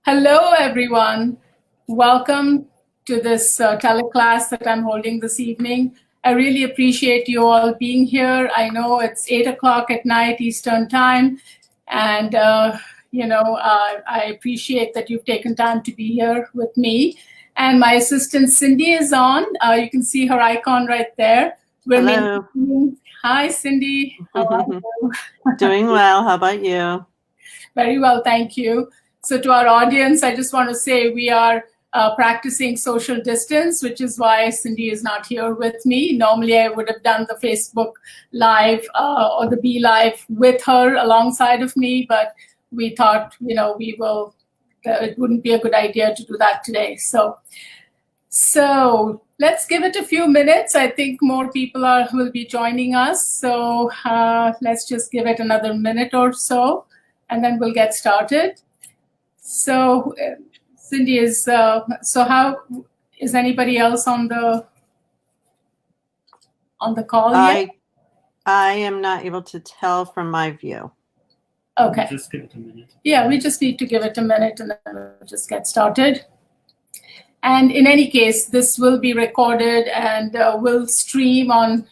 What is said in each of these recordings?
Hello, everyone. Welcome to this teleclass that I'm holding this evening. I really appreciate you all being here. I know it's 8 o'clock at night Eastern Time, and I appreciate that you've taken time to be here with me. And my assistant Cindy is on. You can see her icon right there. Hello. Hi, Cindy. How are you? Doing well. How about you? Very well, thank you. So to our audience, I just want to say we are practicing social distance, which is why Cindy is not here with me. Normally, I would have done the Facebook Live or the Be Live with her alongside of me, but we thought, it wouldn't be a good idea to do that today. So let's give it a few minutes. I think more people will be joining us. So let's just give it another minute or so, and then we'll get started. So Cindy so how is anybody else on the call yet? I am not able to tell from my view. Okay. Just give it a minute. Yeah, we just need to give it a minute and then we'll just get started. And in any case, this will be recorded and will stream on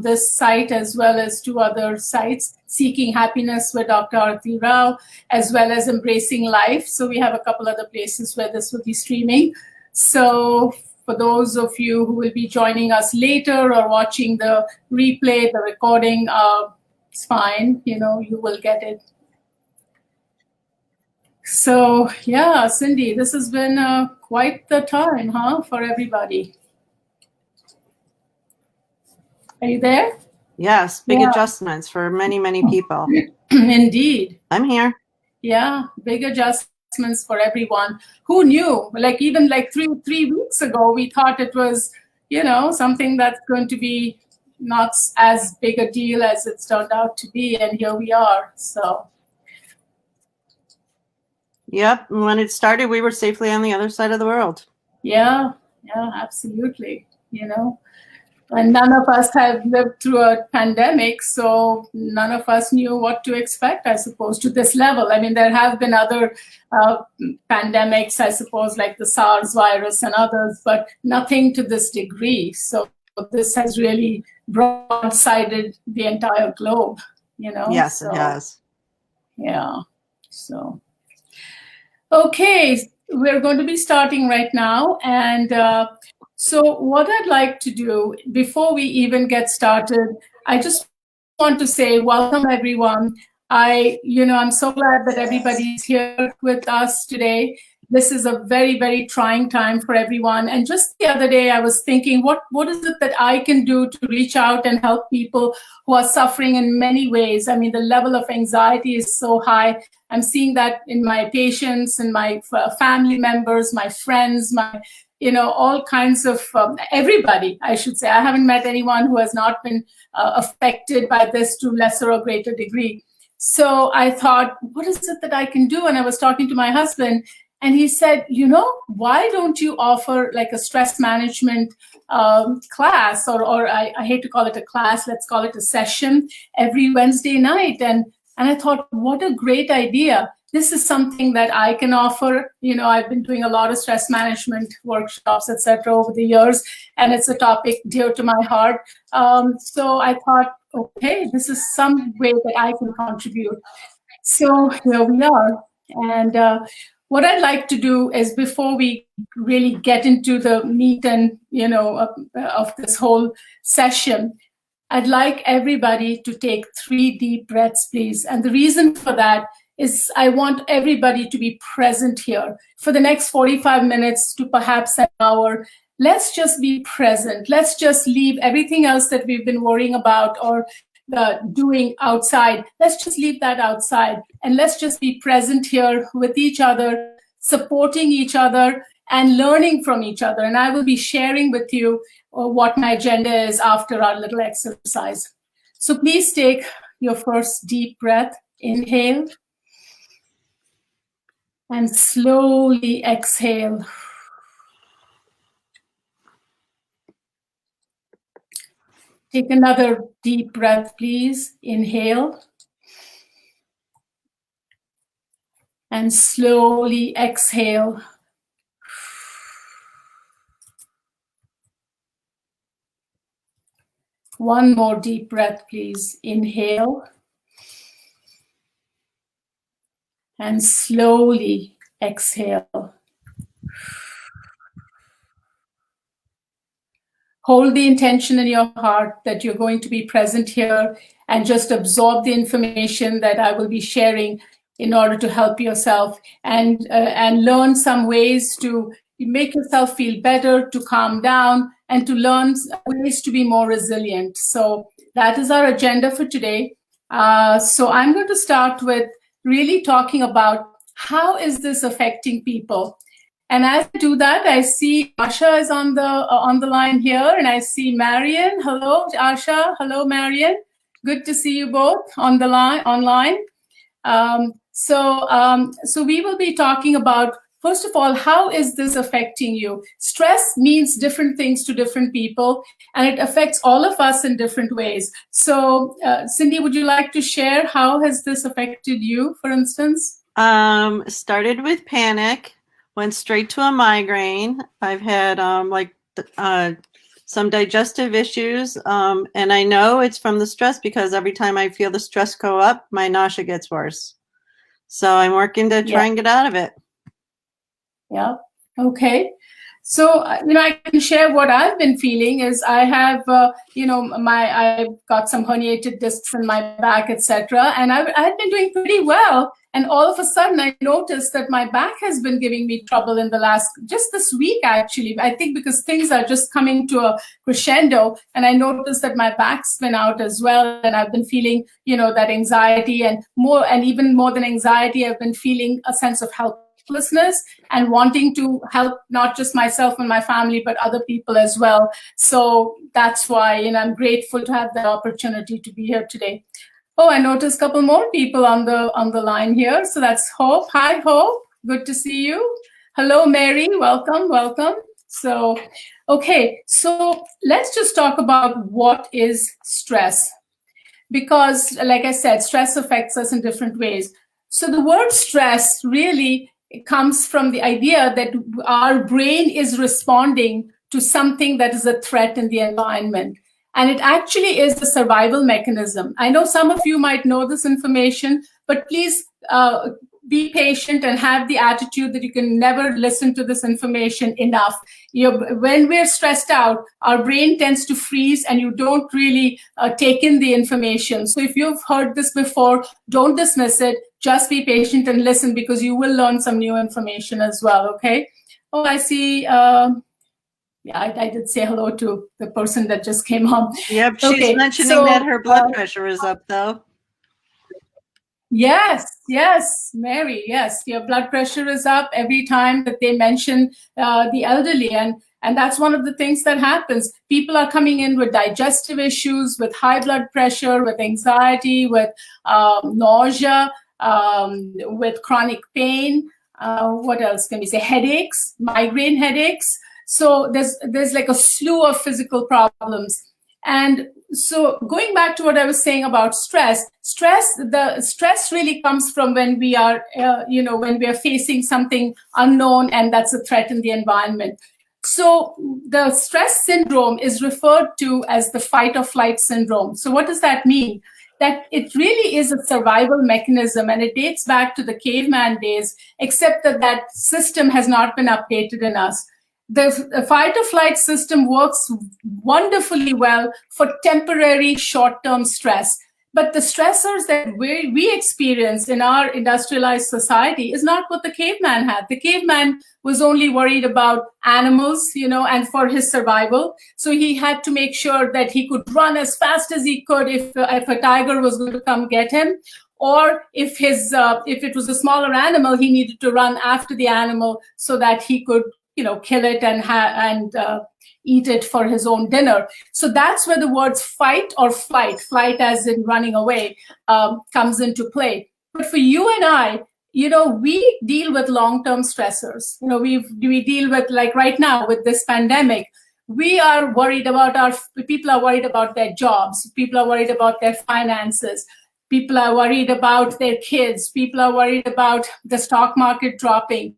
this site as well as two other sites, Seeking Happiness with Dr. Arathi Rao, as well as Embracing Life. So we have a couple other places where this will be streaming. So for those of you who will be joining us later or watching the replay, the recording, it's fine. You will get it. So yeah, Cindy, this has been quite the time, for everybody. Are you there? Yes, big adjustments for many, many people. Indeed. I'm here. Yeah, big adjustments for everyone. Who knew? Even 3 weeks ago, we thought it was, something that's going to be not as big a deal as it's turned out to be, and here we are. So. Yep. When it started, we were safely on the other side of the world. Yeah, absolutely. And none of us have lived through a pandemic, so none of us knew what to expect, I suppose, to this level. I mean, there have been other pandemics, I suppose, like the SARS virus and others, but nothing to this degree. So this has really broadsided the entire globe, Yes, it has. Yeah. So. Okay, we're going to be starting right now. And so what I'd like to do before we even get started, I just want to say welcome, everyone. I'm so glad that everybody's here with us today. This is a very, very trying time for everyone. And just the other day, I was thinking, what is it that I can do to reach out and help people who are suffering in many ways? I mean, the level of anxiety is so high. I'm seeing that in my patients and my family members, my friends, all kinds of everybody, I should say. I haven't met anyone who has not been affected by this to lesser or greater degree. So I thought, what is it that I can do? And I was talking to my husband, and he said, why don't you offer like a stress management class, or I hate to call it a class, let's call it a session every Wednesday night. And I thought, what a great idea. This is something that I can offer. I've been doing a lot of stress management workshops, etc., over the years, and it's a topic dear to my heart. So I thought, okay, this is some way that I can contribute. So here we are. And what I'd like to do is, before we really get into the meat and, of this whole session, I'd like everybody to take 3 deep breaths, please. And the reason for that is I want everybody to be present here for the next 45 minutes to perhaps an hour. Let's just be present. Let's just leave everything else that we've been worrying about or doing outside. Let's just leave that outside. And let's just be present here with each other, supporting each other, and learning from each other. And I will be sharing with you what my agenda is after our little exercise. So please take your first deep breath. Inhale. And slowly exhale. Take another deep breath, please. Inhale. And slowly exhale. One more deep breath, please. Inhale. And slowly exhale. Hold the intention in your heart that you're going to be present here and just absorb the information that I will be sharing in order to help yourself and learn some ways to make yourself feel better, to calm down, and to learn ways to be more resilient. So that is our agenda for today. So I'm going to start with really talking about how is this affecting people. And as I do that, I see Asha is on the line here, and I see Marian. Hello, Asha. Hello, Marian. Good to see you both on the line online. So we will be talking about, first of all, how is this affecting you? Stress means different things to different people, and it affects all of us in different ways. So, Cindy, would you like to share how has this affected you, for instance? Started with panic, went straight to a migraine. I've had some digestive issues, and I know it's from the stress because every time I feel the stress go up, my nausea gets worse. So I'm working to try and get out of it. Yeah. Okay. So, I can share what I've been feeling is I have, I've got some herniated discs in my back, etc. And I had been doing pretty well. And all of a sudden, I noticed that my back has been giving me trouble in just this week, actually. I think because things are just coming to a crescendo. And I noticed that my back's been out as well. And I've been feeling, that anxiety and even more than anxiety, I've been feeling a sense of helplessness and wanting to help not just myself and my family, but other people as well. So that's why, I'm grateful to have the opportunity to be here today. Oh, I noticed a couple more people on the line here. So that's Hope. Hi, Hope. Good to see you. Hello, Mary. Welcome. So, okay. So let's just talk about what is stress. Because, like I said, stress affects us in different ways. So the word stress really comes from the idea that our brain is responding to something that is a threat in the environment. And it actually is a survival mechanism. I know some of you might know this information, but please be patient and have the attitude that you can never listen to this information enough. When we're stressed out, our brain tends to freeze and you don't really take in the information. So if you've heard this before, don't dismiss it. Just be patient and listen because you will learn some new information as well, okay? Oh, I see. I did say hello to the person that just came on. Yep, she's mentioning that her blood pressure is up, though. Yes, Mary, yes. Your blood pressure is up every time that they mention the elderly. And that's one of the things that happens. People are coming in with digestive issues, with high blood pressure, with anxiety, with nausea, with chronic pain. What else can we say? Headaches, migraine headaches. So there's like a slew of physical problems. And so going back to what I was saying about the stress really comes from when we are, when we are facing something unknown and that's a threat in the environment. So the stress syndrome is referred to as the fight or flight syndrome. So what does that mean? That it really is a survival mechanism and it dates back to the caveman days, except that system has not been updated in us. The fight or flight system works wonderfully well for temporary short-term stress. But the stressors that we experience in our industrialized society is not what the caveman had. The caveman was only worried about animals, and for his survival. So he had to make sure that he could run as fast as he could if a tiger was going to come get him. Or if it was a smaller animal, he needed to run after the animal so that he could kill it and eat it for his own dinner. So that's where the words fight or flight as in running away, comes into play. But for you and I, we deal with long-term stressors. We deal with, like right now with this pandemic, we are worried about people are worried about their jobs. People are worried about their finances. People are worried about their kids. People are worried about the stock market dropping.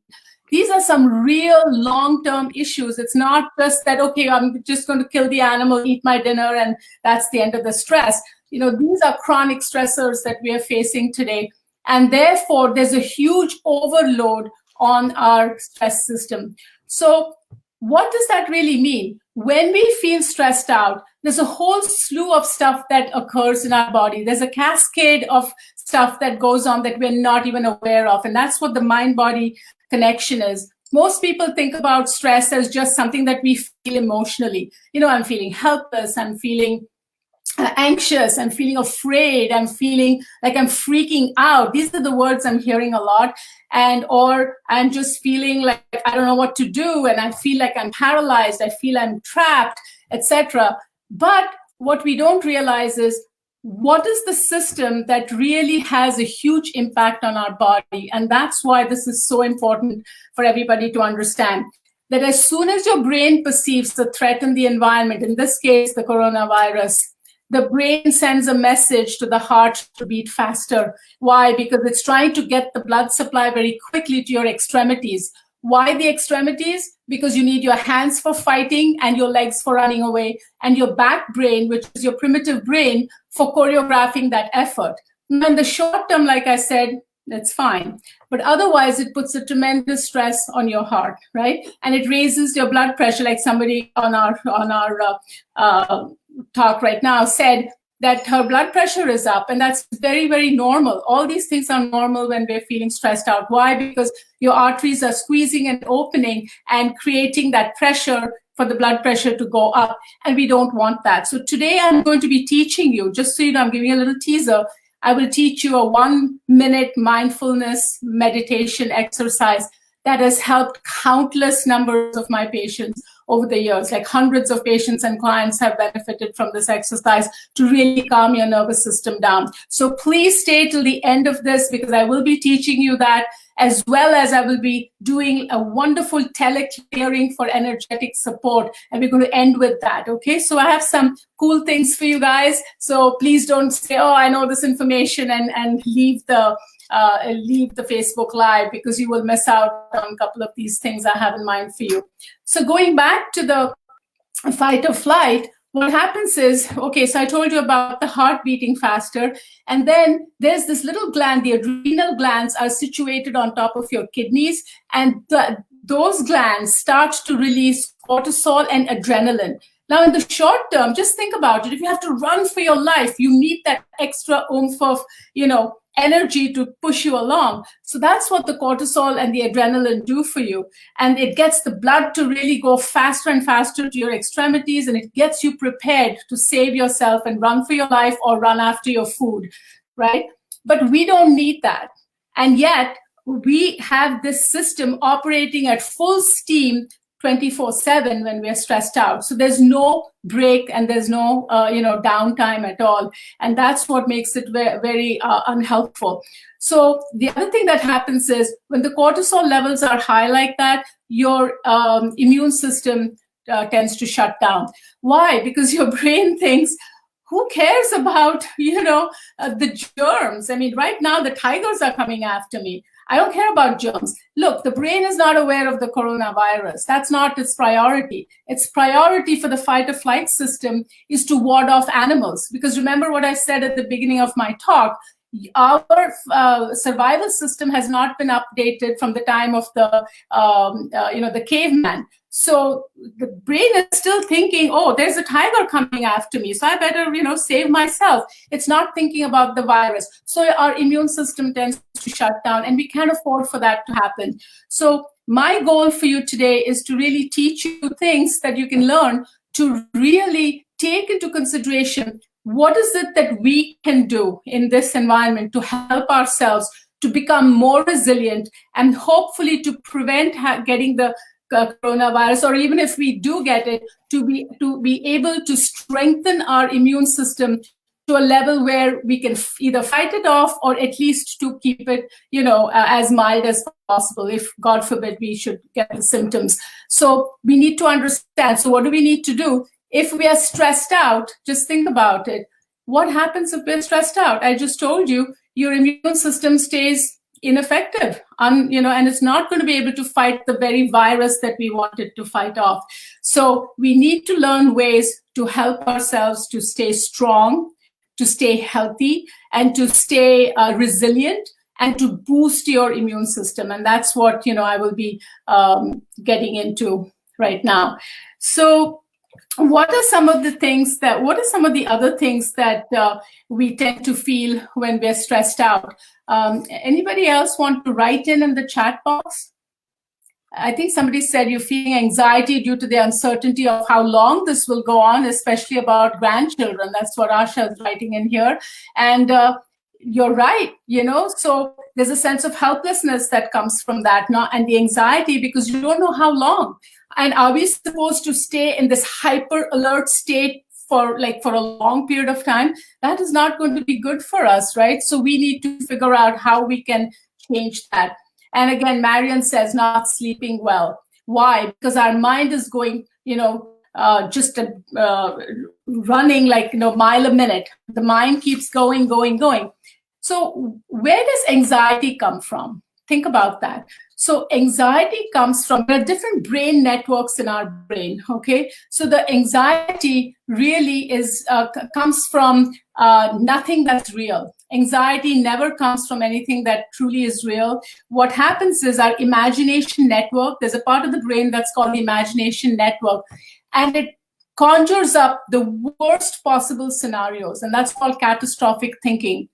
These are some real long-term issues. It's not just that, okay, I'm just going to kill the animal, eat my dinner, and that's the end of the stress. These are chronic stressors that we are facing today. And therefore, there's a huge overload on our stress system. So what does that really mean? When we feel stressed out, there's a whole slew of stuff that occurs in our body. There's a cascade of stuff that goes on that we're not even aware of. And that's what the mind-body connection is. Most people think about stress as just something that we feel emotionally. I'm feeling helpless, I'm feeling anxious, I'm feeling afraid, I'm feeling like I'm freaking out. These are the words I'm hearing a lot. Or I'm just feeling like I don't know what to do, and I feel like I'm paralyzed, I feel I'm trapped, etc. But what we don't realize is what is the system that really has a huge impact on our body. And that's why this is so important for everybody to understand. That as soon as your brain perceives the threat in the environment, in this case, the coronavirus, the brain sends a message to the heart to beat faster. Why? Because it's trying to get the blood supply very quickly to your extremities. Why the extremities? Because you need your hands for fighting and your legs for running away, and your back brain, which is your primitive brain, for choreographing that effort. Now, in the short term, like I said, that's fine. But otherwise, it puts a tremendous stress on your heart, right? And it raises your blood pressure, like somebody on our talk right now said that her blood pressure is up, and that's very, very normal. All these things are normal when we're feeling stressed out. Why? Because your arteries are squeezing and opening and creating that pressure for the blood pressure to go up, and we don't want that. So today I'm going to be teaching you, just so you know, I'm giving you a little teaser. I will teach you a 1-minute mindfulness meditation exercise that has helped countless numbers of my patients over the years. Like hundreds of patients and clients have benefited from this exercise to really calm your nervous system down. So please stay till the end of this, because I will be teaching you that, as well as I will be doing a wonderful teleclearing for energetic support. And we're going to end with that, okay? So I have some cool things for you guys. So please don't say, oh, I know this information, and leave the Facebook Live, because you will miss out on a couple of these things I have in mind for you. So going back to the fight or flight, what happens is, okay, so I told you about the heart beating faster, and then there's this little gland, the adrenal glands are situated on top of your kidneys, and those glands start to release cortisol and adrenaline. Now, in the short term, just think about it. If you have to run for your life, you need that extra oomph of, energy to push you along. So that's what the cortisol and the adrenaline do for you. And it gets the blood to really go faster and faster to your extremities, and it gets you prepared to save yourself and run for your life or run after your food, right? But we don't need that. And yet we have this system operating at full steam 24/7 when we're stressed out. So there's no break and there's no downtime at all, and that's what makes it very, very unhelpful. So the other thing that happens is when the cortisol levels are high like that, your immune system tends to shut down. Why? Because your brain thinks, who cares about the germs? I mean, right now the tigers are coming after me. I don't care about germs. Look, the brain is not aware of the coronavirus. That's not its priority. Its priority for the fight or flight system is to ward off animals. Because remember what I said at the beginning of my talk, our survival system has not been updated from the time of the caveman. So the brain is still thinking, oh, there's a tiger coming after me, so I better, save myself. It's not thinking about the virus. So our immune system tends to shut down, and we can't afford for that to happen. So my goal for you today is to really teach you things that you can learn to really take into consideration what is it that we can do in this environment to help ourselves to become more resilient and hopefully to prevent getting the coronavirus, or even if we do get it, to be able to strengthen our immune system to a level where we can either fight it off or at least to keep it, as mild as possible, if God forbid we should get the symptoms. So we need to understand. So what do we need to do? If we are stressed out, just think about it. What happens if we're stressed out? I just told you, your immune system stays ineffective, and it's not going to be able to fight the very virus that we wanted to fight off. So we need to learn ways to help ourselves to stay strong, to stay healthy, and to stay resilient, and to boost your immune system. And that's what I will be getting into right now. So what are some of the other things that we tend to feel when we're stressed out? Anybody else want to write in the chat box? I think somebody said you're feeling anxiety due to the uncertainty of how long this will go on, especially about grandchildren. That's what Asha is writing in here. And you're right, so there's a sense of helplessness that comes from that, and the anxiety, because you don't know how long. And are we supposed to stay in this hyper alert state for a long period of time? That is not going to be good for us, right? So we need to figure out how we can change that. And again, Marion says not sleeping well. Why? Because our mind is going, just running like mile a minute. The mind keeps going. So where does anxiety come from? Think about that. So anxiety comes from, there are different brain networks in our brain, okay? So the anxiety really comes from nothing that's real. Anxiety never comes from anything that truly is real. What happens is our imagination network, there's a part of the brain that's called the imagination network, and it conjures up the worst possible scenarios, and that's called catastrophic thinking.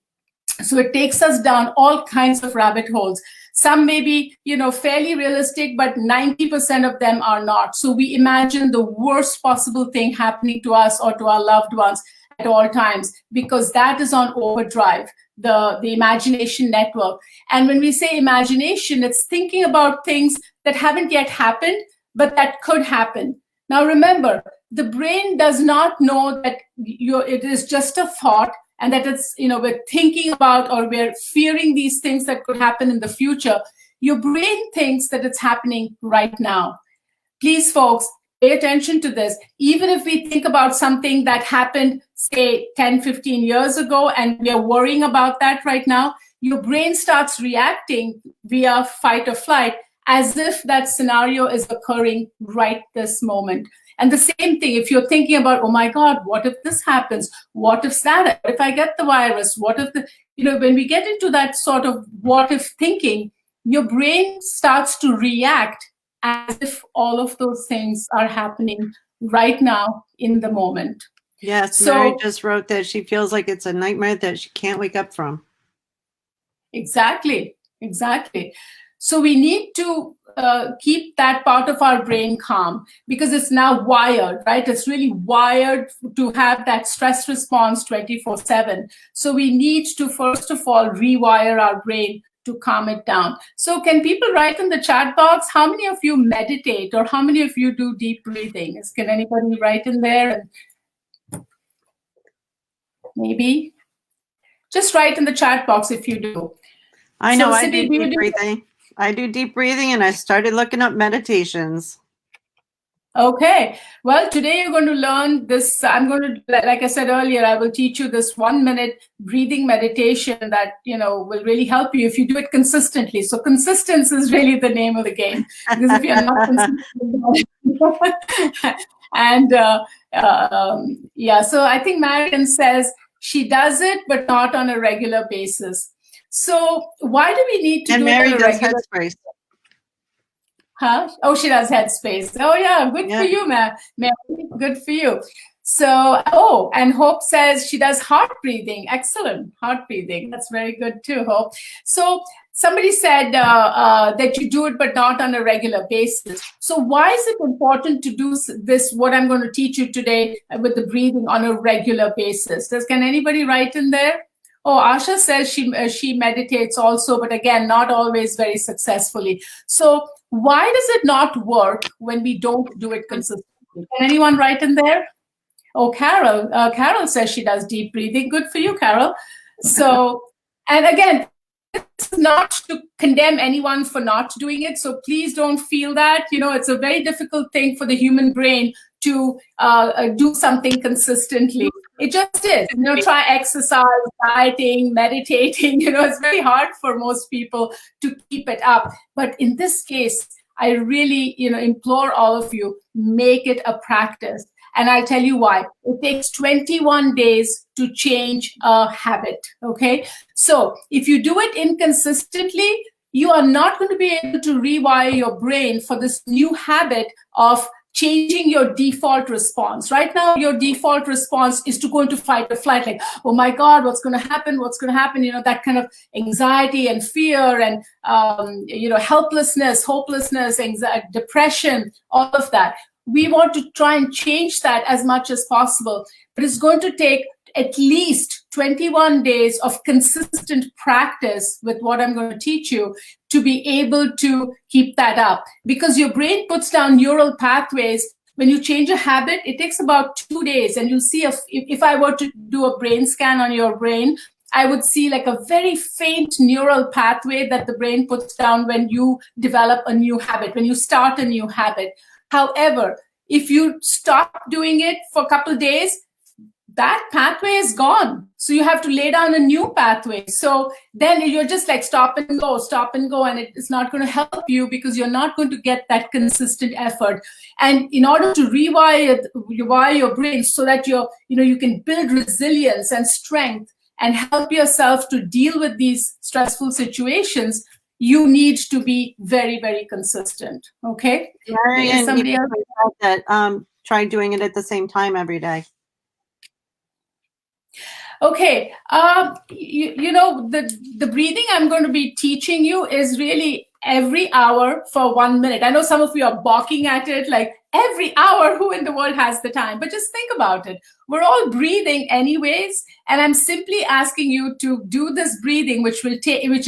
So it takes us down all kinds of rabbit holes. Some may be, fairly realistic, but 90% of them are not. So we imagine the worst possible thing happening to us or to our loved ones at all times, because that is on overdrive, the imagination network. And when we say imagination, it's thinking about things that haven't yet happened, but that could happen. Now remember, the brain does not know that it is just a thought, and that it's, we're thinking about, or we're fearing these things that could happen in the future. Your brain thinks that it's happening right now. Please, folks, pay attention to this. Even if we think about something that happened, say, 10, 15 years ago, and we're worrying about that right now, your brain starts reacting via fight or flight as if that scenario is occurring right this moment. And the same thing, if you're thinking about, oh my God, what if this happens? What if that? If I get the virus? What if when we get into that sort of what if thinking, your brain starts to react as if all of those things are happening right now in the moment. Yes, so Mary just wrote that she feels like it's a nightmare that she can't wake up from. Exactly. So we need to keep that part of our brain calm, because it's now wired, right? It's really wired to have that stress response 24/7. So we need to, first of all, rewire our brain to calm it down. So can people write in the chat box, how many of you meditate, or how many of you do deep breathing? Can anybody write in there? Maybe just write in the chat box if you do. I know, I do deep breathing. I do deep breathing, and I started looking up meditations. Okay. Well, today you're going to learn this. I'm going to, like I said earlier, I will teach you this 1-minute breathing meditation that, will really help you if you do it consistently. So consistency is really the name of the game, because if you're not consistent. And so I think Marion says she does it, but not on a regular basis. So why do we need to do Mary it on a regular basis? Huh? Oh, she does Headspace. Oh, yeah. Good for you, Mary. Good for you. So, and Hope says she does heart breathing. Excellent. Heart breathing. That's very good too, Hope. So somebody said that you do it, but not on a regular basis. So why is it important to do this, what I'm going to teach you today with the breathing on a regular basis? Can anybody write in there? Oh, Asha says she meditates also, but again, not always very successfully. So why does it not work when we don't do it consistently? Can anyone write in there? Oh, Carol says she does deep breathing. Good for you, Carol. So, and again, it's not to condemn anyone for not doing it. So please don't feel that. It's a very difficult thing for the human brain to do something consistently. It just is. Try exercise, dieting, meditating. It's very hard for most people to keep it up. But in this case, I really, implore all of you, make it a practice. And I'll tell you why. It takes 21 days to change a habit. Okay. So if you do it inconsistently, you are not going to be able to rewire your brain for this new habit of changing your default response. Right now, your default response is to go into fight or flight, like, oh my God, what's going to happen? What's going to happen? That kind of anxiety and fear and, helplessness, hopelessness, anxiety, depression, all of that. We want to try and change that as much as possible, but it's going to take at least 21 days of consistent practice with what I'm going to teach you to be able to keep that up. Because your brain puts down neural pathways. When you change a habit, it takes about 2 days. And you'll see if I were to do a brain scan on your brain, I would see like a very faint neural pathway that the brain puts down when you develop a new habit, when you start a new habit. However, if you stop doing it for a couple of days, that pathway is gone. So you have to lay down a new pathway. So then you're just like stop and go, and it's not going to help you because you're not going to get that consistent effort. And in order to rewire your brain so that you can build resilience and strength and help yourself to deal with these stressful situations, you need to be very, very consistent. Okay? Somebody else that try doing it at the same time every day. Okay, the breathing I'm going to be teaching you is really every hour for 1 minute. I know some of you are balking at it, like every hour, who in the world has the time? But just think about it. We're all breathing anyways, and I'm simply asking you to do this breathing, which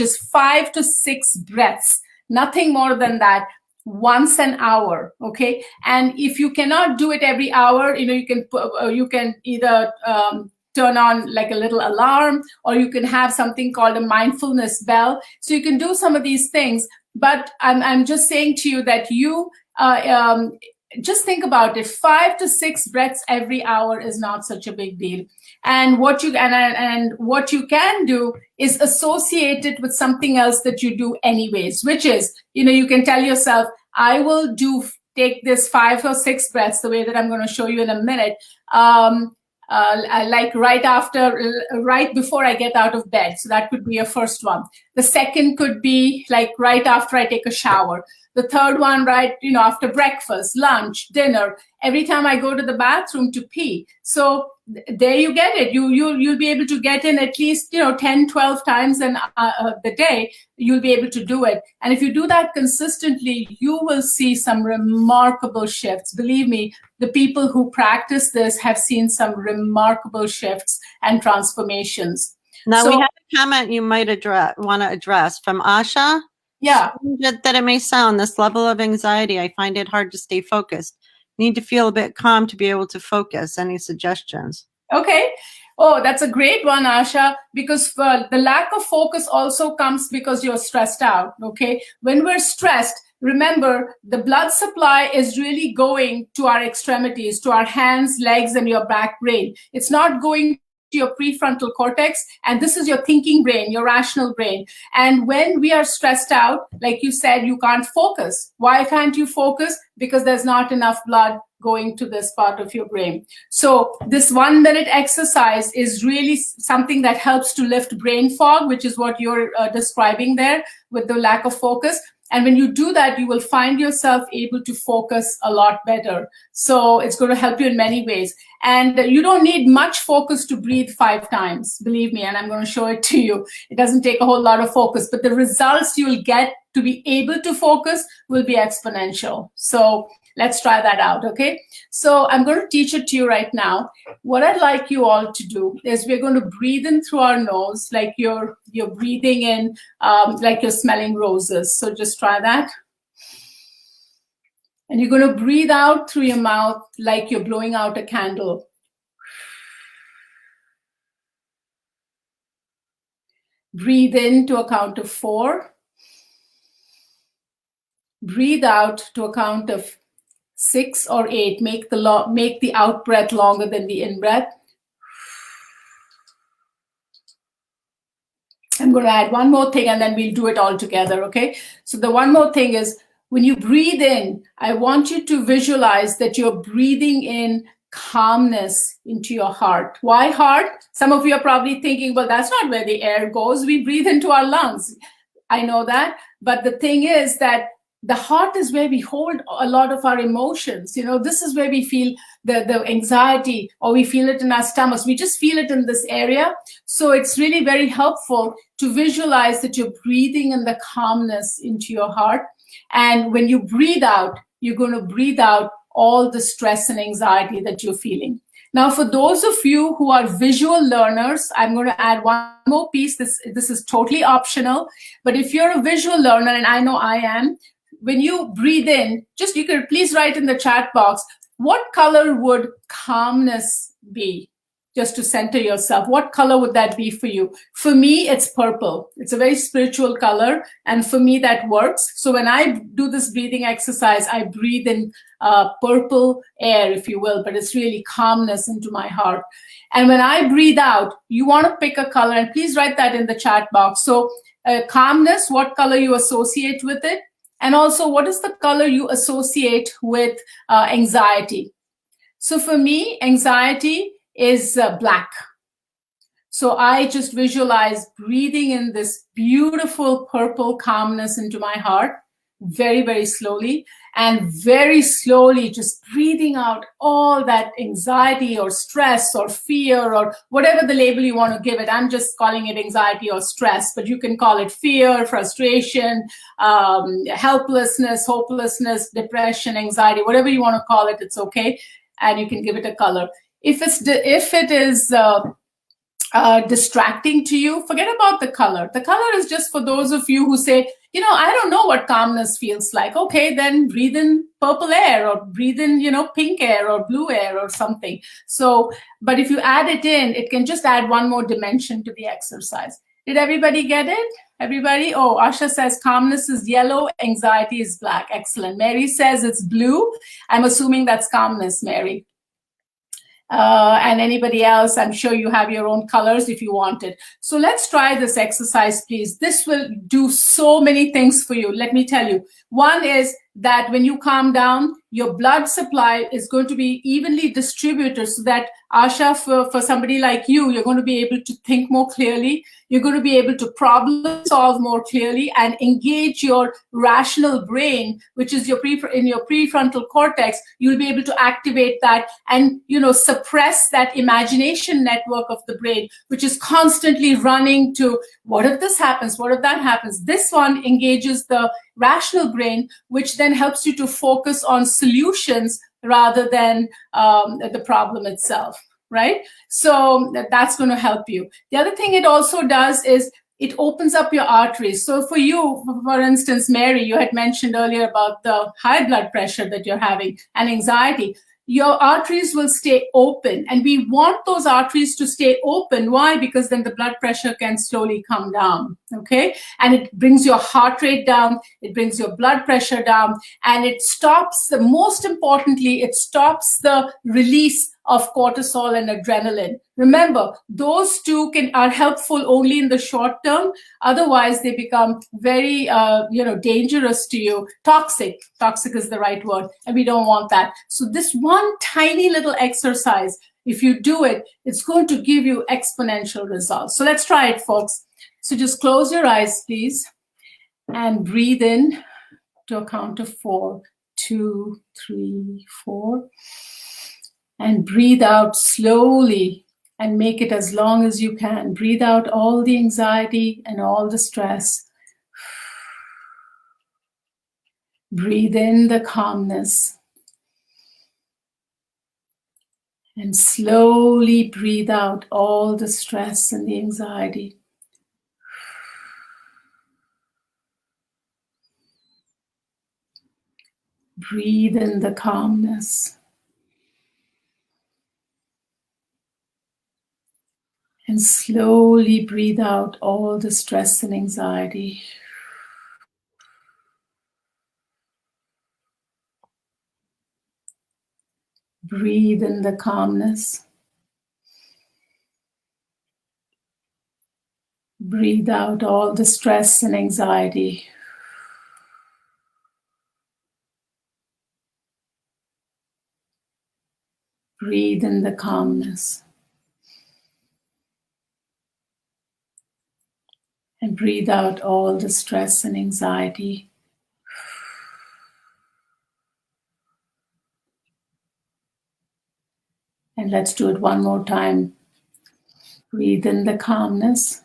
is 5 to 6 breaths, nothing more than that, once an hour. Okay, and if you cannot do it every hour, you can either turn on like a little alarm, or you can have something called a mindfulness bell. So you can do some of these things, but I'm just saying to you that you just think about it. 5 to 6 breaths every hour is not such a big deal. And what you can do is associate it with something else that you do anyways, which is, you can tell yourself, I will take this 5 or 6 breaths the way that I'm going to show you in a minute. Like right before I get out of bed. So that could be a first one. The second could be like right after I take a shower. The third one, right, after breakfast, lunch, dinner, every time I go to the bathroom to pee. So there you get it. You'll be able to get in at least 10, 12 times the day. You'll be able to do it. And if you do that consistently, you will see some remarkable shifts. Believe me, the people who practice this have seen some remarkable shifts and transformations. Now, we have a comment you might want to address from Asha. Yeah. That it may sound, this level of anxiety, I find it hard to stay focused. Need to feel a bit calm to be able to focus. Any suggestions? Okay. Oh, that's a great one, Asha, because the lack of focus also comes because you're stressed out. Okay. When we're stressed, remember, the blood supply is really going to our extremities, to our hands, legs, and your back brain. It's not going to your prefrontal cortex, and this is your thinking brain, your rational brain. And when we are stressed out, like you said, you can't focus. Why can't you focus? Because there's not enough blood going to this part of your brain. So this 1 minute exercise is really something that helps to lift brain fog, which is what you're describing there with the lack of focus. And when you do that, you will find yourself able to focus a lot better. So it's going to help you in many ways. And you don't need much focus to breathe 5 times, believe me, and I'm going to show it to you. It doesn't take a whole lot of focus, but the results you'll get to be able to focus will be exponential. So let's try that out, okay? So I'm going to teach it to you right now. What I'd like you all to do is we're going to breathe in through our nose, like you're breathing in, like you're smelling roses. So just try that. And you're going to breathe out through your mouth like you're blowing out a candle. Breathe in to a count of 4. Breathe out to a count of 6 or 8. Make the out breath longer than the in breath. I'm going to add one more thing and then we'll do it all together, okay? So the one more thing is when you breathe in, I want you to visualize that you're breathing in calmness into your heart. Why heart? Some of you are probably thinking, well, that's not where the air goes. We breathe into our lungs. I know that. But the thing is that the heart is where we hold a lot of our emotions. This is where we feel the anxiety, or we feel it in our stomachs. We just feel it in this area. So it's really very helpful to visualize that you're breathing in the calmness into your heart. And when you breathe out, you're going to breathe out all the stress and anxiety that you're feeling. Now, for those of you who are visual learners, I'm going to add one more piece. This is totally optional. But if you're a visual learner, and I know I am, when you breathe in, you could please write in the chat box, what color would calmness be? Just to center yourself, what color would that be for you? For me, it's purple. It's a very spiritual color, and for me, that works. So when I do this breathing exercise, I breathe in purple air, if you will, but it's really calmness into my heart. And when I breathe out, you want to pick a color, and please write that in the chat box. So calmness, what color you associate with it, and also what is the color you associate with anxiety. So for me, anxiety is black. So I just visualize breathing in this beautiful purple calmness into my heart, very, very slowly, and very slowly just breathing out all that anxiety or stress or fear or whatever the label you want to give it. I'm just calling it anxiety or stress, but you can call it fear, frustration, helplessness, hopelessness, depression, anxiety, whatever you want to call it, it's okay. And you can give it a color. If it is distracting to you, forget about the color. The color is just for those of you who say, I don't know what calmness feels like. Okay, then breathe in purple air, or breathe in, pink air or blue air or something. So, but if you add it in, it can just add one more dimension to the exercise. Did everybody get it? Everybody? Oh, Asha says calmness is yellow, anxiety is black. Excellent. Mary says it's blue. I'm assuming that's calmness, Mary. And anybody else, I'm sure you have your own colors if you want it. So let's try this exercise, please. This will do so many things for you. Let me tell you. One is that when you calm down, your blood supply is going to be evenly distributed, so that, Asha, for somebody like you, you're going to be able to think more clearly. You're going to be able to problem solve more clearly and engage your rational brain, which is in your prefrontal cortex. You'll be able to activate that and, suppress that imagination network of the brain, which is constantly running to, what if this happens? What if that happens? This one engages the rational brain, which then helps you to focus on solutions rather than the problem itself, right? So that's going to help you. The other thing it also does is it opens up your arteries. So for you, for instance, Mary, you had mentioned earlier about the high blood pressure that you're having and anxiety. Your arteries will stay open, and we want those arteries to stay open. Why? Because then the blood pressure can slowly come down, okay? And it brings your heart rate down, it brings your blood pressure down, and it stops, most importantly, it stops the release of cortisol and adrenaline. Remember, those two are helpful only in the short term. Otherwise, they become very, dangerous to you. Toxic is the right word, and we don't want that. So this one tiny little exercise, if you do it, it's going to give you exponential results. So let's try it, folks. So just close your eyes, please, and breathe in to a count of 4. 2, 3, 4. And breathe out slowly and make it as long as you can. Breathe out all the anxiety and all the stress. Breathe in the calmness. And slowly breathe out all the stress and the anxiety. Breathe in the calmness. And slowly breathe out all the stress and anxiety. Breathe in the calmness. Breathe out all the stress and anxiety. Breathe in the calmness. And breathe out all the stress and anxiety. And let's do it one more time. Breathe in the calmness.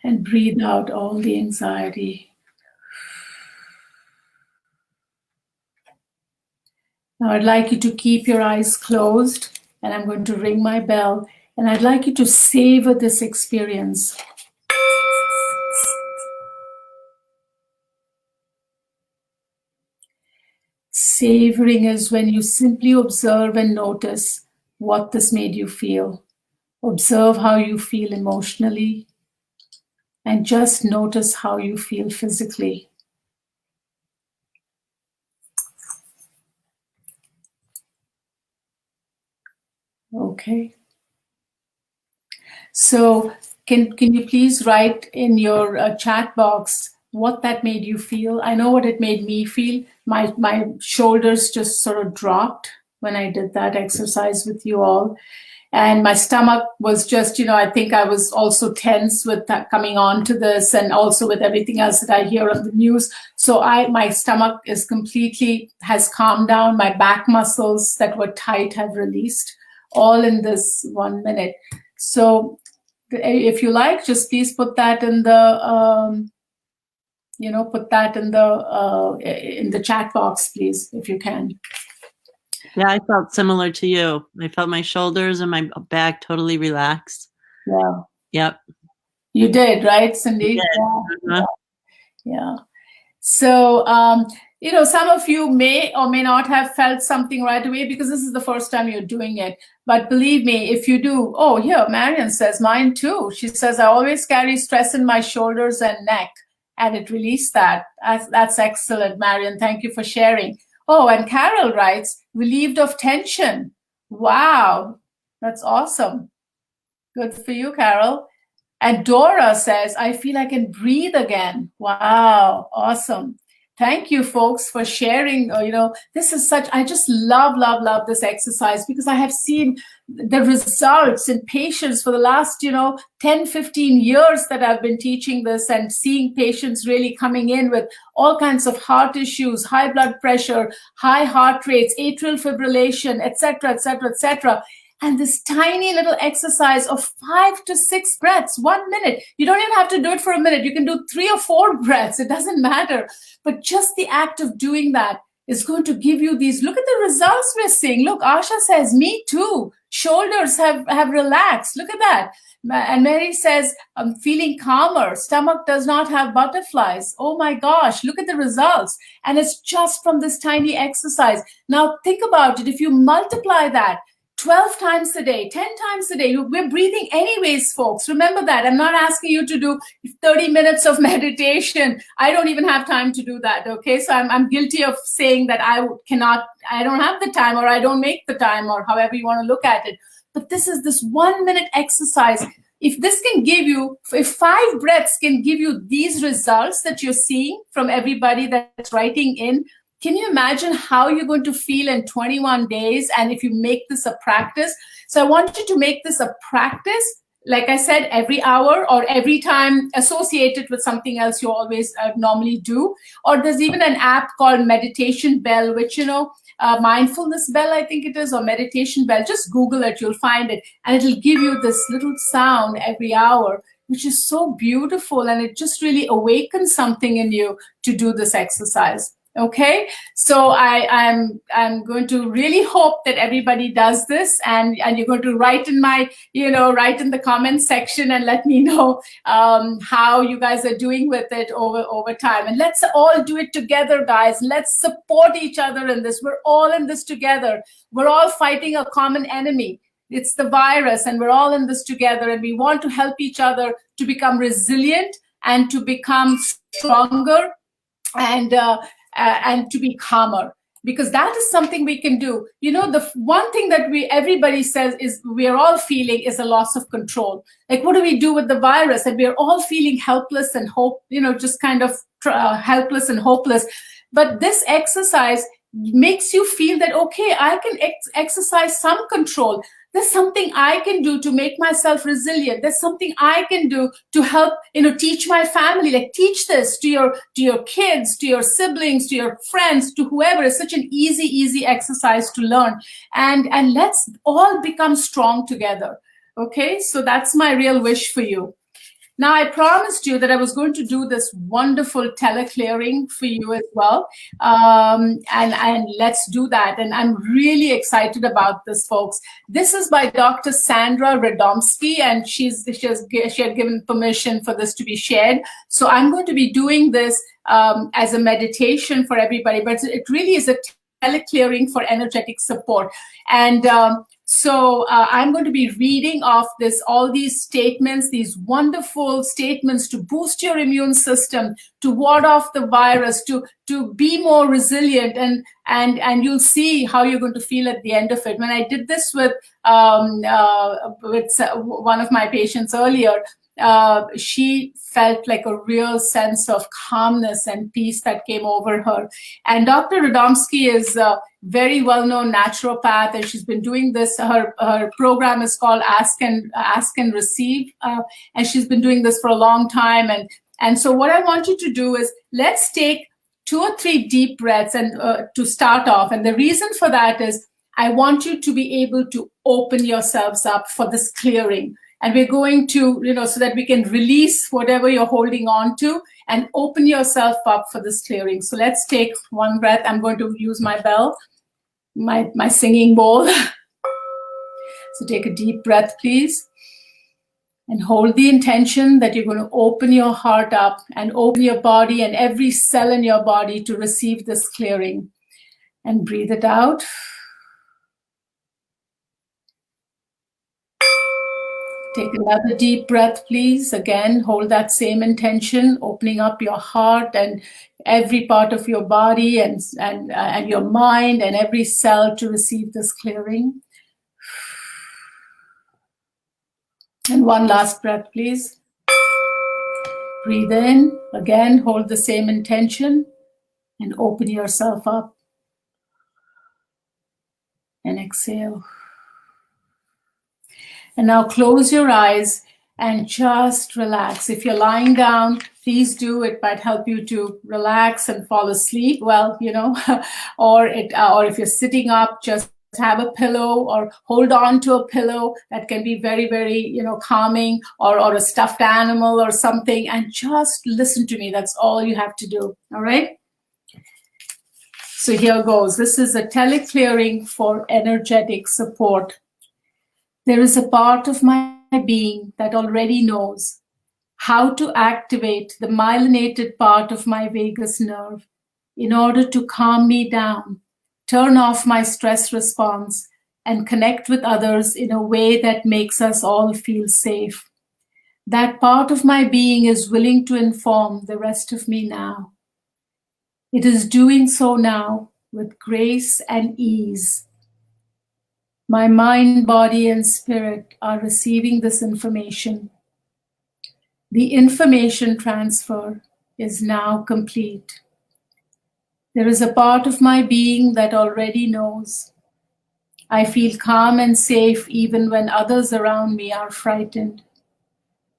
And breathe out all the anxiety. Now I'd like you to keep your eyes closed, and I'm going to ring my bell, and I'd like you to savor this experience. Savoring is when you simply observe and notice what this made you feel. Observe how you feel emotionally, and just notice how you feel physically. Okay. So can you please write in your chat box what that made you feel? I know what it made me feel. My shoulders just sort of dropped when I did that exercise with you all. And my stomach was just, I think I was also tense with that coming on to this, and also with everything else that I hear on the news. So my stomach has calmed down. My back muscles that were tight have released, all in this 1 minute. So if you like, just please put that in the, in the chat box, please, if you can. Yeah, I felt similar to you. I felt my shoulders and my back totally relaxed. Yeah. Yep. You did, right, Cindy? Yeah. Yeah. So, some of you may or may not have felt something right away because this is the first time you're doing it. But believe me, if you do, here, Marion says, mine too. She says, I always carry stress in my shoulders and neck, and it released that. That's excellent, Marion. Thank you for sharing. Oh, and Carol writes, relieved of tension. Wow, that's awesome. Good for you, Carol. And Dora says, I feel I can breathe again. Wow, awesome. Thank you, folks, for sharing. This is I just love this exercise because I have seen the results in patients for the last, 10, 15 years that I've been teaching this, and seeing patients really coming in with all kinds of heart issues, high blood pressure, high heart rates, atrial fibrillation, etc., etc., etc. And this tiny little exercise of 5 to 6 breaths, 1 minute. You don't even have to do it for a minute. You can do 3 or 4 breaths. It doesn't matter. But just the act of doing that is going to give you these. Look at the results we're seeing. Look, Asha says, me too. Shoulders have relaxed. Look at that. And Mary says, I'm feeling calmer. Stomach does not have butterflies. Oh my gosh, look at the results. And it's just from this tiny exercise. Now think about it. If you multiply that 12 times a day, 10 times a day. We're breathing anyways, folks. Remember that. I'm not asking you to do 30 minutes of meditation. I don't even have time to do that, okay? So I'm guilty of saying that I don't have the time, or I don't make the time, or however you want to look at it. But this is this 1 minute exercise. If 5 breaths can give you these results that you're seeing from everybody that's writing in, can you imagine how you're going to feel in 21 days? And if you make this a practice, so I want you to make this a practice, like I said, every hour or every time associated with something else you always normally do. Or there's even an app called Meditation Bell, which, Mindfulness Bell, I think it is, or Meditation Bell. Just Google it, you'll find it. And it'll give you this little sound every hour, which is so beautiful. And it just really awakens something in you to do this exercise. Okay, so I'm going to really hope that everybody does this, and you're going to write in the comment section and let me know how you guys are doing with it over time. And let's all do it together, guys. Let's support each other in this. We're all in this together. We're all fighting a common enemy. It's the virus, and we're all in this together, and we want to help each other to become resilient and to become stronger and to be calmer. because that is something we can do. The one thing that everybody says is we are all feeling is a loss of control. Like, what do we do with the virus? And we are all feeling helpless and just kind of helpless and hopeless. But this exercise makes you feel that, okay, I can exercise some control. There's something I can do to make myself resilient. There's something I can do to help, teach my family. Like, teach this to your kids, to your siblings, to your friends, to whoever. It's such an easy exercise to learn. And let's all become strong together. Okay, so that's my real wish for you. Now, I promised you that I was going to do this wonderful teleclearing for you as well. And let's do that. And I'm really excited about this, folks. This is by Dr. Sandra Radomski, and she had given permission for this to be shared. So I'm going to be doing this as a meditation for everybody, but it really is a teleclearing for energetic support. And so I'm going to be reading off all these statements, these wonderful statements to boost your immune system, to ward off the virus, to be more resilient, and you'll see how you're going to feel at the end of it. When I did this with one of my patients earlier, she felt like a real sense of calmness and peace that came over her. And Dr. Radomski is a very well-known naturopath, and she's been doing this. Her program is called Ask and Receive, and she's been doing this for a long time. And so what I want you to do is, let's take 2 or 3 deep breaths and to start off. And the reason for that is I want you to be able to open yourselves up for this clearing. And we're going to, so that we can release whatever you're holding on to and open yourself up for this clearing. So let's take one breath. I'm going to use my bell, my singing bowl. So take a deep breath, please. And hold the intention that you're going to open your heart up and open your body and every cell in your body to receive this clearing. And breathe it out. Take another deep breath, please. Again, hold that same intention, opening up your heart and every part of your body and your mind and every cell to receive this clearing. And one last breath, please. Breathe in. Again, hold the same intention and open yourself up. And exhale. And now close your eyes and just relax. If you're lying down, please do. It might help you to relax and fall asleep. Well, or if you're sitting up, just have a pillow or hold on to a pillow. That can be very, very, calming, or a stuffed animal or something, and just listen to me. That's all you have to do. All right. So here goes. This is a teleclearing for energetic support. There is a part of my being that already knows how to activate the myelinated part of my vagus nerve in order to calm me down, turn off my stress response, and connect with others in a way that makes us all feel safe. That part of my being is willing to inform the rest of me now. It is doing so now with grace and ease. My mind, body, and spirit are receiving this information. The information transfer is now complete. There is a part of my being that already knows. I feel calm and safe even when others around me are frightened.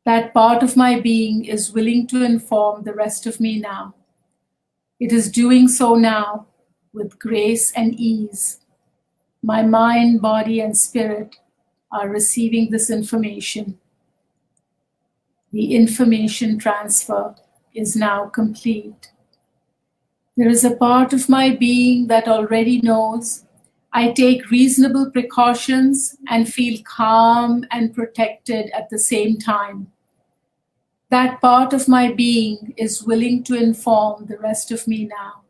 That part of my being is willing to inform the rest of me now. It is doing so now with grace and ease. My mind, body, and spirit are receiving this information. The information transfer is now complete. There is a part of my being that already knows. I take reasonable precautions and feel calm and protected at the same time. That part of my being is willing to inform the rest of me now.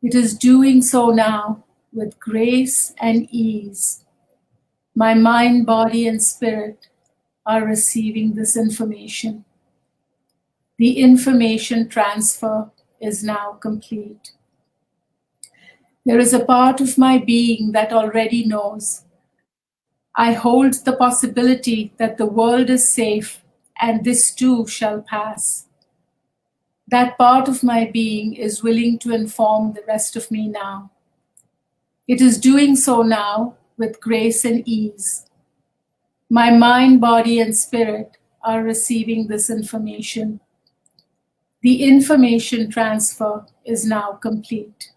It is doing so now with grace and ease. My mind, body, and spirit are receiving this information. The information transfer is now complete. There is a part of my being that already knows. I hold the possibility that the world is safe and this too shall pass. That part of my being is willing to inform the rest of me now. It is doing so now with grace and ease. My mind, body, and spirit are receiving this information. The information transfer is now complete.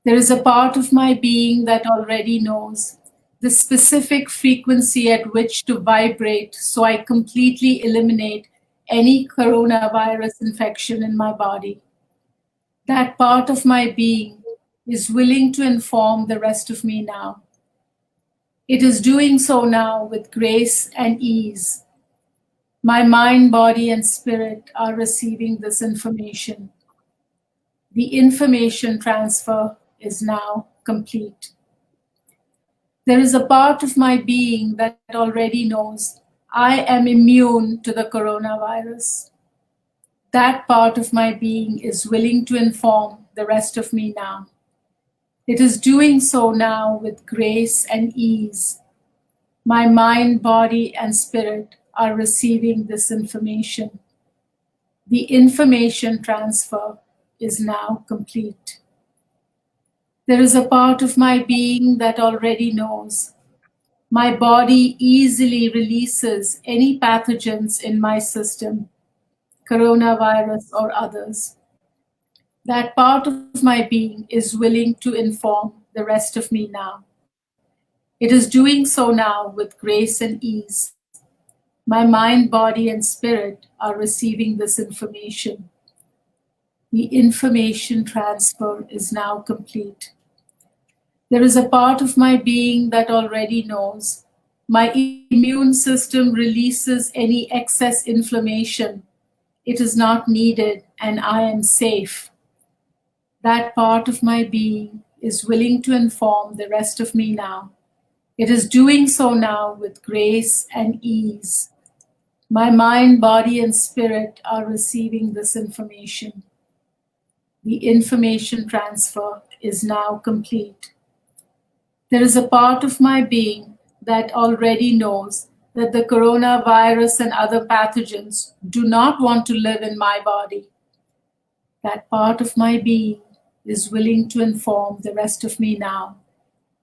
There is a part of my being that already knows the specific frequency at which to vibrate so I completely eliminate any coronavirus infection in my body. That part of my being is willing to inform the rest of me now. It is doing so now with grace and ease. My mind, body, and spirit are receiving this information. The information transfer is now complete. There is a part of my being that already knows I am immune to the coronavirus. That part of my being is willing to inform the rest of me now. It is doing so now with grace and ease. My mind, body, and spirit are receiving this information. The information transfer is now complete. There is a part of my being that already knows. My body easily releases any pathogens in my system, coronavirus or others. That part of my being is willing to inform the rest of me now. It is doing so now with grace and ease. My mind, body, and spirit are receiving this information. The information transfer is now complete. There is a part of my being that already knows. My immune system releases any excess inflammation. It is not needed, and I am safe. That part of my being is willing to inform the rest of me now. It is doing so now with grace and ease. My mind, body, and spirit are receiving this information. The information transfer is now complete. There is a part of my being that already knows that the coronavirus and other pathogens do not want to live in my body. That part of my being is willing to inform the rest of me now.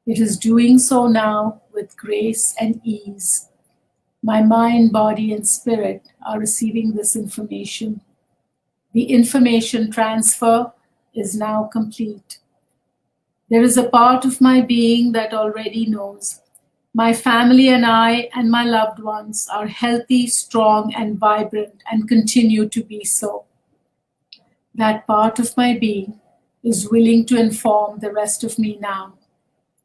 It is doing so now with grace and ease. My mind, body, and spirit are receiving this information. The information transfer is now complete. There is a part of my being that already knows. My family and I and my loved ones are healthy, strong, and vibrant and continue to be so. That part of my being is willing to inform the rest of me now.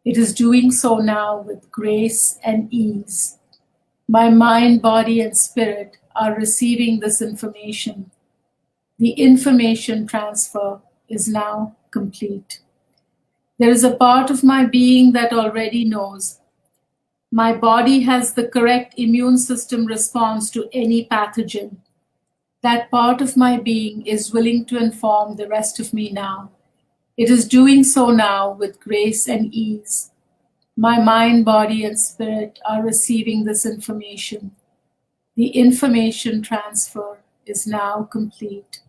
It is doing so now with grace and ease. My mind, body, and spirit are receiving this information. The information transfer is now complete. There is a part of my being that already knows. My body has the correct immune system response to any pathogen. That part of my being is willing to inform the rest of me now. It is doing so now with grace and ease. My mind, body, and spirit are receiving this information. The information transfer is now complete.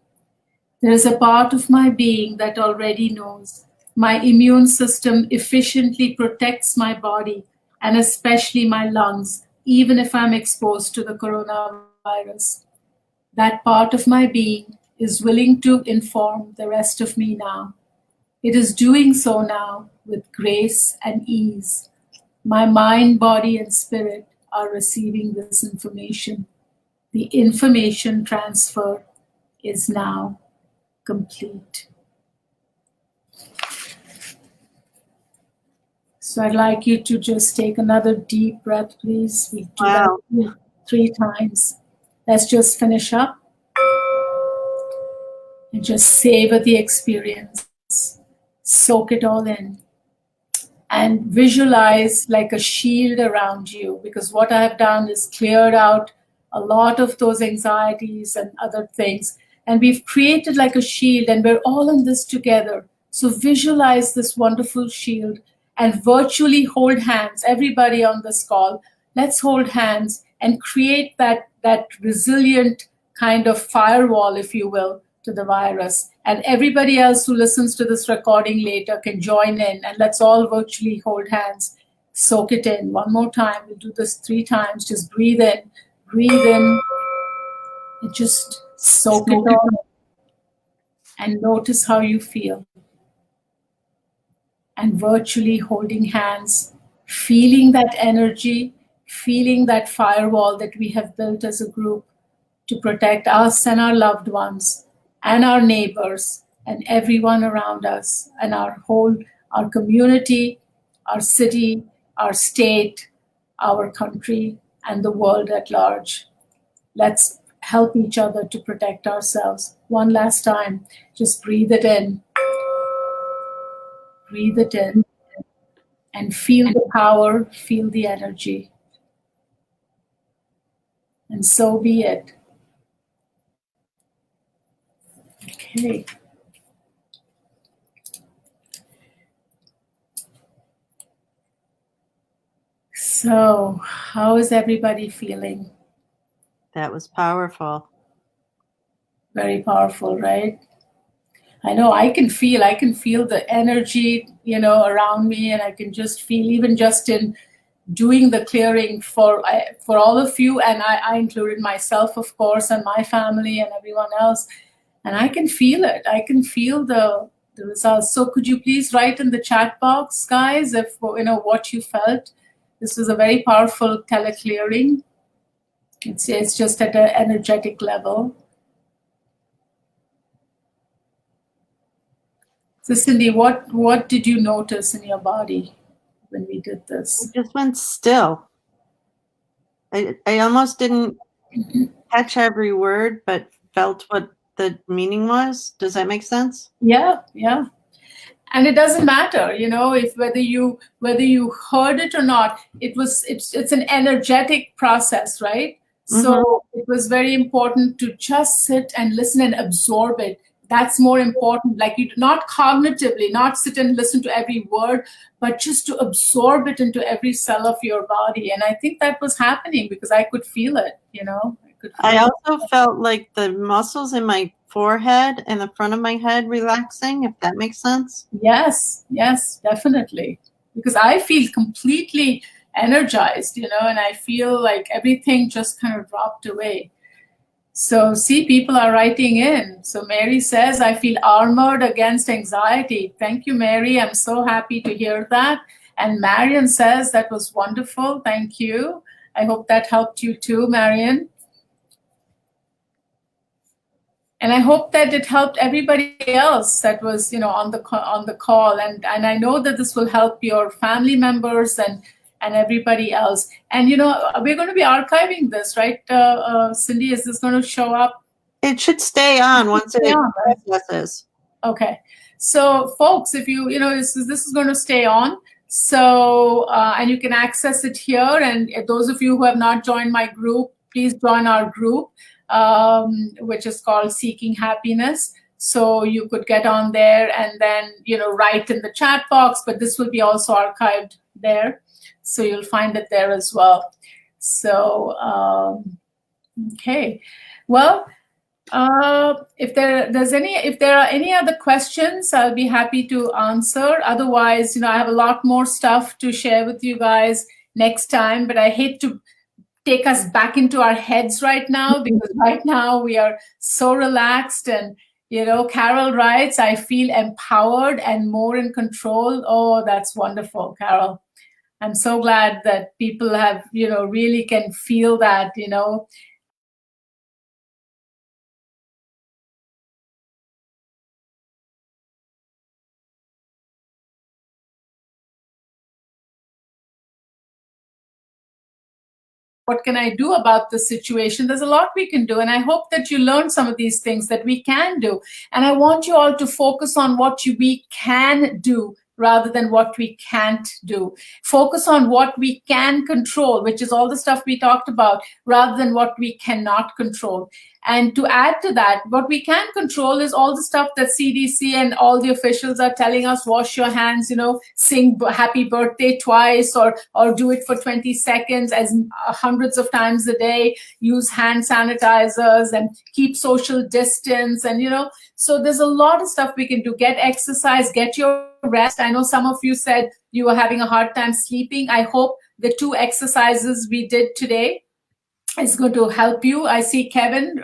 There is a part of my being that already knows. My immune system efficiently protects my body and especially my lungs, even if I'm exposed to the coronavirus. That part of my being is willing to inform the rest of me now. It is doing so now with grace and ease. My mind, body, and spirit are receiving this information. The information transfer is now complete. So I'd like you to just take another deep breath, please. We do that 3 times. Let's just finish up and just savor the experience. Soak it all in. And visualize like a shield around you, because what I've done is cleared out a lot of those anxieties and other things. And we've created like a shield, and we're all in this together. So visualize this wonderful shield and virtually hold hands. Everybody on this call, let's hold hands and create that resilient kind of firewall, if you will, to the virus. And everybody else who listens to this recording later can join in, and let's all virtually hold hands. Soak it in. One more time. We'll do this 3 times. Just breathe in, and just soak it all in, and notice how you feel. And virtually holding hands, feeling that energy, feeling that firewall that we have built as a group to protect us and our loved ones and our neighbors and everyone around us and our community, our city, our state, our country, and the world at large. Let's help each other to protect ourselves. One last time, just breathe it in. Breathe it in and feel the power, feel the energy. And so be it. Okay. So, how is everybody feeling? That was powerful. Very powerful, right? I know I can feel the energy, around me, and I can just feel, even just in doing the clearing for all of you, and I included myself, of course, and my family and everyone else, and I can feel it. I can feel the results. So could you please write in the chat box, guys, if what you felt? This was a very powerful teleclearing. It's just at an energetic level. So Cindy, what did you notice in your body when we did this? It just went still. I almost didn't catch every word, but felt what the meaning was. Does that make sense? Yeah. And it doesn't matter, if whether you heard it or not. It's an energetic process, right? Mm-hmm. So it was very important to just sit and listen and absorb it. That's more important. Like, you not cognitively, not sit and listen to every word, but just to absorb it into every cell of your body. And I think that was happening because I could feel it. I also felt like the muscles in my forehead and the front of my head relaxing, if that makes sense. Yes, definitely. Because I feel completely energized, and I feel like everything just kind of dropped away. So see, people are writing in. So Mary says, I feel armored against anxiety. Thank you, Mary. I'm so happy to hear that. And Marion says, that was wonderful. Thank you. I hope that helped you too, Marion. And I hope that it helped everybody else that was, on the call. And I know that this will help your family members and everybody else. And, we're going to be archiving this, right, Cindy? Is this going to show up? It should stay on once it processes. Okay. So, folks, if this is going to stay on. So, and you can access it here. And those of you who have not joined my group, please join our group, which is called Seeking Happiness. So you could get on there and then, write in the chat box, but this will be also archived there. So you'll find it there as well. So, okay. Well, if there are any other questions, I'll be happy to answer. Otherwise, I have a lot more stuff to share with you guys next time, but I hate to take us back into our heads right now, because right now we are so relaxed. And, Carol writes, I feel empowered and more in control. Oh, that's wonderful, Carol. I'm so glad that people have, really can feel that, what can I do about the situation? There's a lot we can do. And I hope that you learn some of these things that we can do. And I want you all to focus on what we can do rather than what we can't do. Focus on what we can control, which is all the stuff we talked about, rather than what we cannot control. And to add to that, what we can control is all the stuff that CDC and all the officials are telling us: wash your hands, sing happy birthday twice, or do it for 20 seconds as hundreds of times a day, use hand sanitizers and keep social distance. And so there's a lot of stuff we can do. Get exercise, get your rest. I know some of you said you were having a hard time sleeping. I hope the 2 exercises we did today is going to help you. I see Kevin.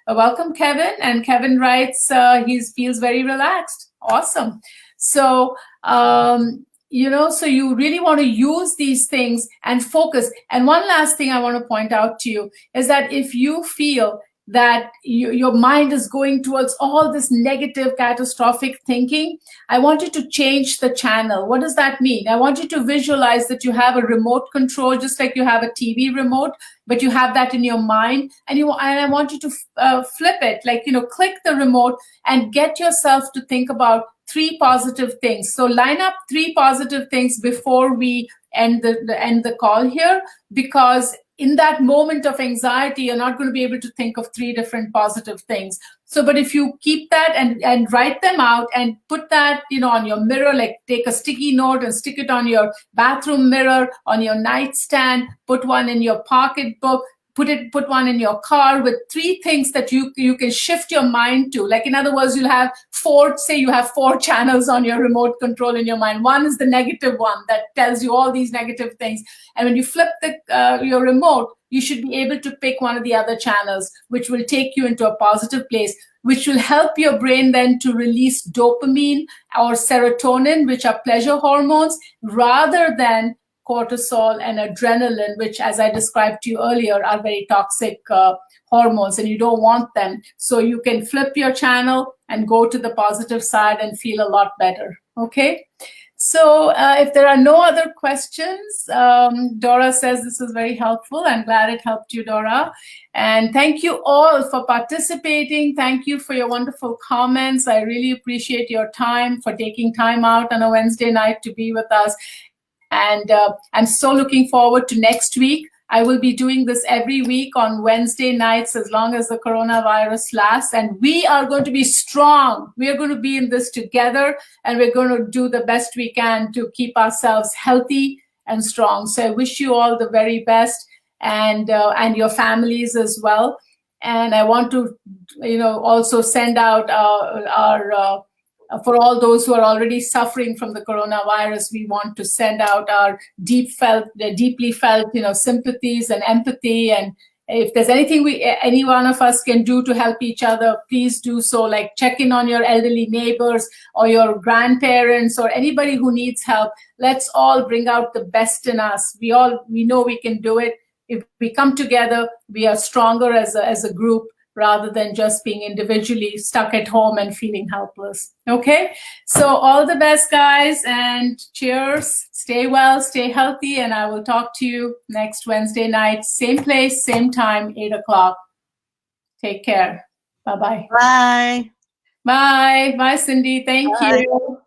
Welcome, Kevin. And Kevin writes he feels very relaxed. Awesome. So, so you really want to use these things and focus. And one last thing I want to point out to you is that if you feel that your mind is going towards all this negative, catastrophic thinking, I want you to change the channel. What does that mean? I want you to visualize that you have a remote control, just like you have a TV remote, but you have that in your mind. And I want you to flip it, like, click the remote and get yourself to think about 3 positive things. So line up 3 positive things before we end the call here, because in that moment of anxiety, you're not going to be able to think of 3 different positive things. So, but if you keep that and write them out and put that, on your mirror, like take a sticky note and stick it on your bathroom mirror, on your nightstand, put one in your pocketbook, put one in your car with 3 things that you can shift your mind to. Like, in other words, you have 4 channels on your remote control in your mind. One is the negative one that tells you all these negative things. And when you flip your remote, you should be able to pick one of the other channels, which will take you into a positive place, which will help your brain then to release dopamine or serotonin, which are pleasure hormones, rather than cortisol and adrenaline, which, as I described to you earlier, are very toxic hormones, and you don't want them. So you can flip your channel and go to the positive side and feel a lot better. Okay? So if there are no other questions, Dora says this is very helpful. I'm glad it helped you, Dora. And thank you all for participating. Thank you for your wonderful comments. I really appreciate your time, for taking time out on a Wednesday night to be with us. And I'm so looking forward to next week. I will be doing this every week on Wednesday nights as long as the coronavirus lasts. And we are going to be strong. We are going to be in this together, and we're going to do the best we can to keep ourselves healthy and strong. So I wish you all the very best, and your families as well. And I want to, also send out our for all those who are already suffering from the coronavirus, we want to send out our deeply felt, sympathies and empathy. And if there's anything any one of us can do to help each other, please do so. Like, check in on your elderly neighbors or your grandparents or anybody who needs help. Let's all bring out the best in us. We know we can do it. If we come together, we are stronger as a group, rather than just being individually stuck at home and feeling helpless. Okay? So all the best, guys, and cheers. Stay well, stay healthy, and I will talk to you next Wednesday night, same place, same time, 8 o'clock. Take care. Bye-bye. Bye. Bye. Bye, Cindy. Thank you.